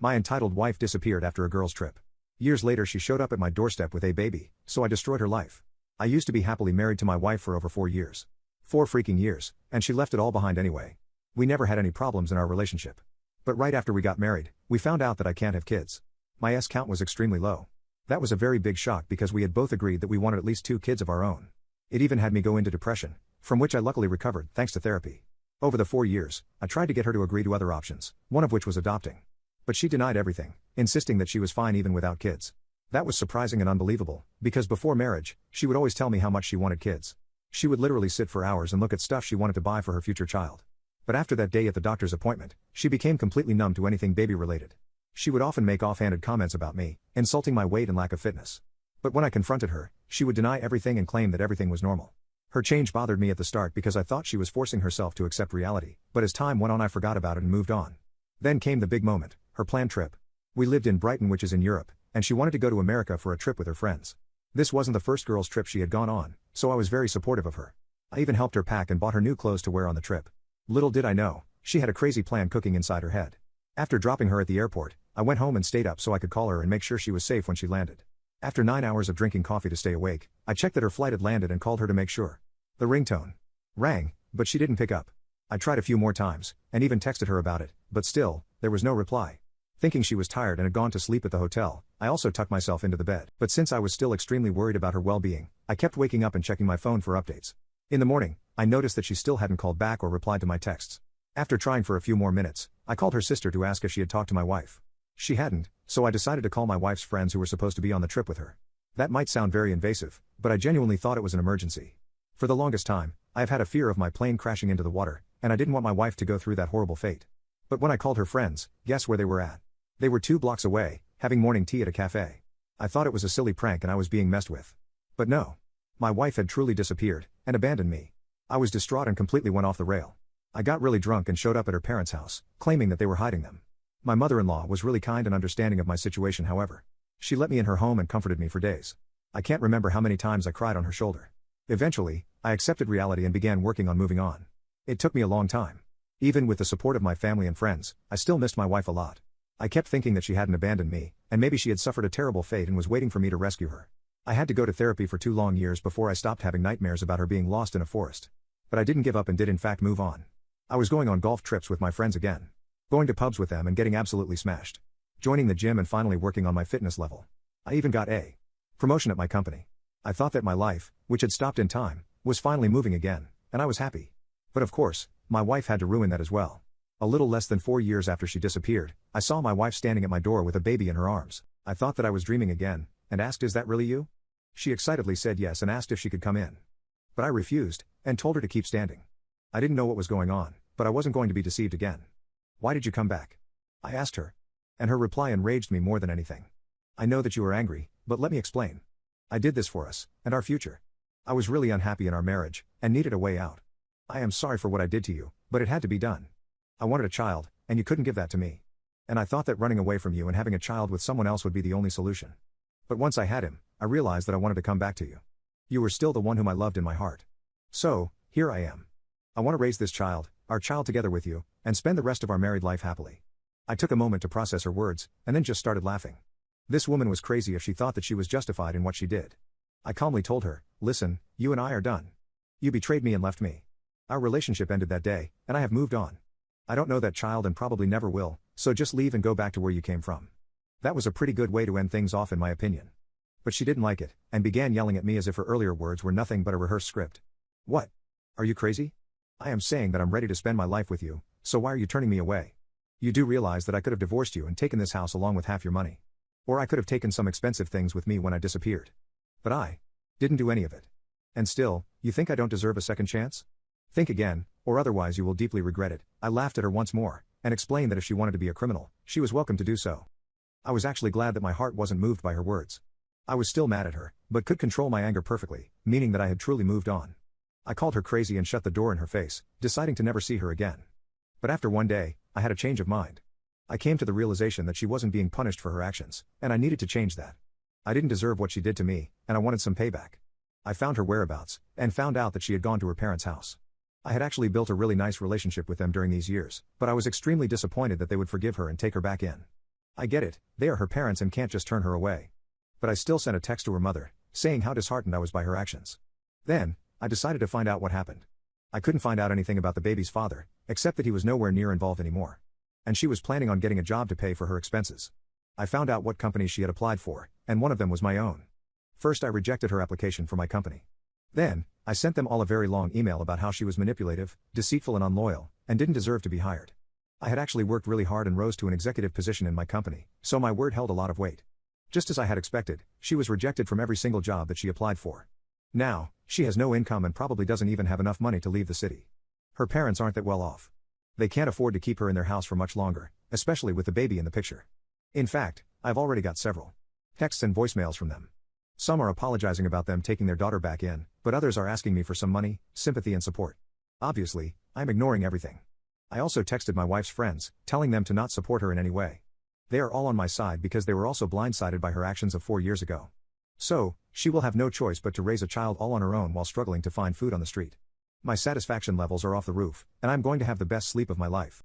My entitled wife disappeared after a girl's trip. Years later she showed up at my doorstep with a baby, so I destroyed her life. I used to be happily married to my wife for over 4 years. 4 freaking years, and she left it all behind anyway. We never had any problems in our relationship. But right after we got married, we found out that I can't have kids. My S count was extremely low. That was a very big shock because we had both agreed that we wanted at least 2 kids of our own. It even had me go into depression, from which I luckily recovered thanks to therapy. Over the 4 years, I tried to get her to agree to other options, one of which was adopting. But she denied everything, insisting that she was fine even without kids. That was surprising and unbelievable, because before marriage, she would always tell me how much she wanted kids. She would literally sit for hours and look at stuff she wanted to buy for her future child. But after that day at the doctor's appointment, she became completely numb to anything baby-related. She would often make offhanded comments about me, insulting my weight and lack of fitness. But when I confronted her, she would deny everything and claim that everything was normal. Her change bothered me at the start because I thought she was forcing herself to accept reality, but as time went on I forgot about it and moved on. Then came the big moment, her planned trip. We lived in Brighton, which is in Europe, and she wanted to go to America for a trip with her friends. This wasn't the first girl's trip she had gone on, so I was very supportive of her. I even helped her pack and bought her new clothes to wear on the trip. Little did I know, she had a crazy plan cooking inside her head. After dropping her at the airport, I went home and stayed up so I could call her and make sure she was safe when she landed. After 9 hours of drinking coffee to stay awake, I checked that her flight had landed and called her to make sure. The ringtone rang, but she didn't pick up. I tried a few more times, and even texted her about it, but still, there was no reply. Thinking she was tired and had gone to sleep at the hotel, I also tucked myself into the bed. But since I was still extremely worried about her well-being, I kept waking up and checking my phone for updates. In the morning, I noticed that she still hadn't called back or replied to my texts. After trying for a few more minutes, I called her sister to ask if she had talked to my wife. She hadn't, so I decided to call my wife's friends who were supposed to be on the trip with her. That might sound very invasive, but I genuinely thought it was an emergency. For the longest time, I have had a fear of my plane crashing into the water, and I didn't want my wife to go through that horrible fate. But when I called her friends, guess where they were at? They were 2 blocks away, having morning tea at a cafe. I thought it was a silly prank and I was being messed with. But no. My wife had truly disappeared, and abandoned me. I was distraught and completely went off the rail. I got really drunk and showed up at her parents' house, claiming that they were hiding them. My mother-in-law was really kind and understanding of my situation, however. She let me in her home and comforted me for days. I can't remember how many times I cried on her shoulder. Eventually, I accepted reality and began working on moving on. It took me a long time. Even with the support of my family and friends, I still missed my wife a lot. I kept thinking that she hadn't abandoned me, and maybe she had suffered a terrible fate and was waiting for me to rescue her. I had to go to therapy for 2 long years before I stopped having nightmares about her being lost in a forest. But I didn't give up and did in fact move on. I was going on golf trips with my friends again. Going to pubs with them and getting absolutely smashed. Joining the gym and finally working on my fitness level. I even got a promotion at my company. I thought that my life, which had stopped in time, was finally moving again, and I was happy. But of course, my wife had to ruin that as well. A little less than 4 years after she disappeared, I saw my wife standing at my door with a baby in her arms. I thought that I was dreaming again, and asked, "Is that really you?" She excitedly said yes and asked if she could come in. But I refused, and told her to keep standing. I didn't know what was going on, but I wasn't going to be deceived again. "Why did you come back?" I asked her. And her reply enraged me more than anything. "I know that you are angry, but let me explain. I did this for us, and our future. I was really unhappy in our marriage, and needed a way out. I am sorry for what I did to you, but it had to be done. I wanted a child, and you couldn't give that to me. And I thought that running away from you and having a child with someone else would be the only solution. But once I had him, I realized that I wanted to come back to you. You were still the one whom I loved in my heart. So, here I am. I want to raise this child, our child together with you, and spend the rest of our married life happily." I took a moment to process her words, and then just started laughing. This woman was crazy if she thought that she was justified in what she did. I calmly told her, "Listen, you and I are done. You betrayed me and left me. Our relationship ended that day, and I have moved on. I don't know that child and probably never will, so just leave and go back to where you came from." That was a pretty good way to end things off in my opinion. But she didn't like it, and began yelling at me as if her earlier words were nothing but a rehearsed script. "What? Are you crazy? I am saying that I'm ready to spend my life with you, so why are you turning me away? You do realize that I could have divorced you and taken this house along with half your money. Or I could have taken some expensive things with me when I disappeared. But I didn't do any of it. And still, you think I don't deserve a second chance? Think again, or otherwise you will deeply regret it." I laughed at her once more, and explained that if she wanted to be a criminal, she was welcome to do so. I was actually glad that my heart wasn't moved by her words. I was still mad at her, but could control my anger perfectly, meaning that I had truly moved on. I called her crazy and shut the door in her face, deciding to never see her again. But after one day, I had a change of mind. I came to the realization that she wasn't being punished for her actions, and I needed to change that. I didn't deserve what she did to me, and I wanted some payback. I found her whereabouts, and found out that she had gone to her parents' house. I had actually built a really nice relationship with them during these years, but I was extremely disappointed that they would forgive her and take her back in. I get it, they are her parents and can't just turn her away. But I still sent a text to her mother, saying how disheartened I was by her actions. Then, I decided to find out what happened. I couldn't find out anything about the baby's father, except that he was nowhere near involved anymore. And she was planning on getting a job to pay for her expenses. I found out what companies she had applied for, and one of them was my own. First I rejected her application for my company. Then, I sent them all a very long email about how she was manipulative, deceitful and unloyal, and didn't deserve to be hired. I had actually worked really hard and rose to an executive position in my company, so my word held a lot of weight. Just as I had expected, she was rejected from every single job that she applied for. Now, she has no income and probably doesn't even have enough money to leave the city. Her parents aren't that well off. They can't afford to keep her in their house for much longer, especially with the baby in the picture. In fact, I've already got several texts and voicemails from them. Some are apologizing about them taking their daughter back in, but others are asking me for some money, sympathy and support. Obviously, I'm ignoring everything. I also texted my wife's friends, telling them to not support her in any way. They are all on my side because they were also blindsided by her actions of 4 years ago. So, she will have no choice but to raise a child all on her own while struggling to find food on the street. My satisfaction levels are off the roof, and I'm going to have the best sleep of my life.